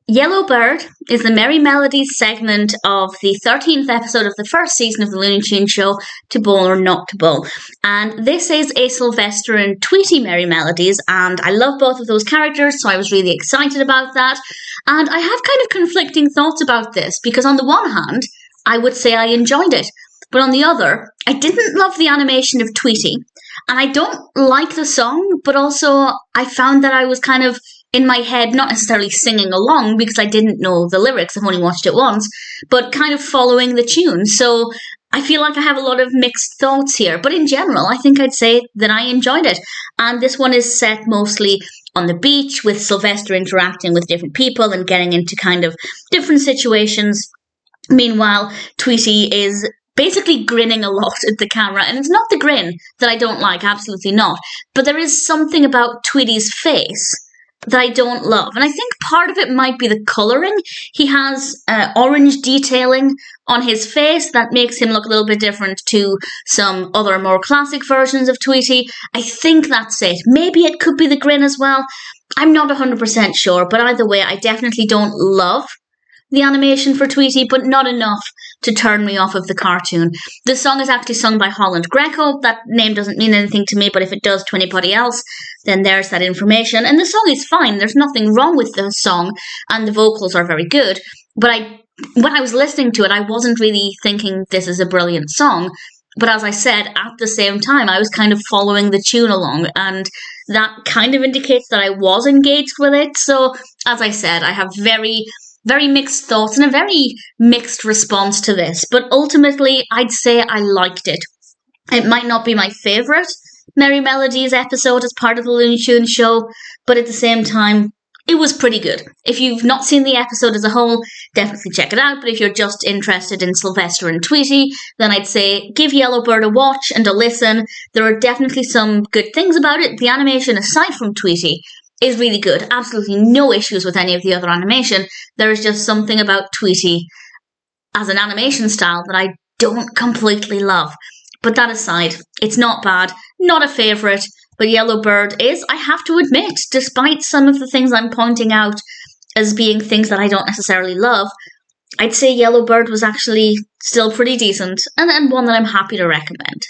Yellowbird is the Merrie Melodies segment of the 13th episode of the first season of the Looney Tunes show, To Bowl or Not to Bowl. And this is a Sylvester and Tweety Merrie Melodies, and I love both of those characters, so I was really excited about that. And I have kind of conflicting thoughts about this, because on the one hand, I would say I enjoyed it. But on the other, I didn't love the animation of Tweety. And I don't like the song, but also I found that I was kind of in my head, not necessarily singing along because I didn't know the lyrics, I've only watched it once, but kind of following the tune. So I feel like I have a lot of mixed thoughts here. But in general, I think I'd say that I enjoyed it. And this one is set mostly on the beach with Sylvester interacting with different people and getting into kind of different situations. Meanwhile, Tweety is basically grinning a lot at the camera, and it's not the grin that I don't like, absolutely not, but there is something about Tweety's face that I don't love, and I think part of it might be the colouring. He has orange detailing on his face that makes him look a little bit different to some other more classic versions of Tweety. I think that's it. Maybe it could be the grin as well. I'm not 100% sure, but either way, I definitely don't love the animation for Tweety, but not enough to turn me off of the cartoon. The song is actually sung by Holland Greco. That name doesn't mean anything to me, but if it does to anybody else, then there's that information. And the song is fine. There's nothing wrong with the song, and the vocals are very good. But when I was listening to it, I wasn't really thinking this is a brilliant song. But as I said, at the same time, I was kind of following the tune along, and that kind of indicates that I was engaged with it. So, as I said, I have very mixed thoughts and a very mixed response to this. But ultimately, I'd say I liked it. It might not be my favourite Merrie Melodies episode as part of the Looney Tunes show, but at the same time, it was pretty good. If you've not seen the episode as a whole, definitely check it out. But if you're just interested in Sylvester and Tweety, then I'd say give Yellowbird a watch and a listen. There are definitely some good things about it. The animation, aside from Tweety, is really good. Absolutely no issues with any of the other animation. There is just something about Tweety as an animation style that I don't completely love. But that aside, it's not bad, not a favourite, but Yellowbird is, I have to admit, despite some of the things I'm pointing out as being things that I don't necessarily love, I'd say Yellowbird was actually still pretty decent, and one that I'm happy to recommend.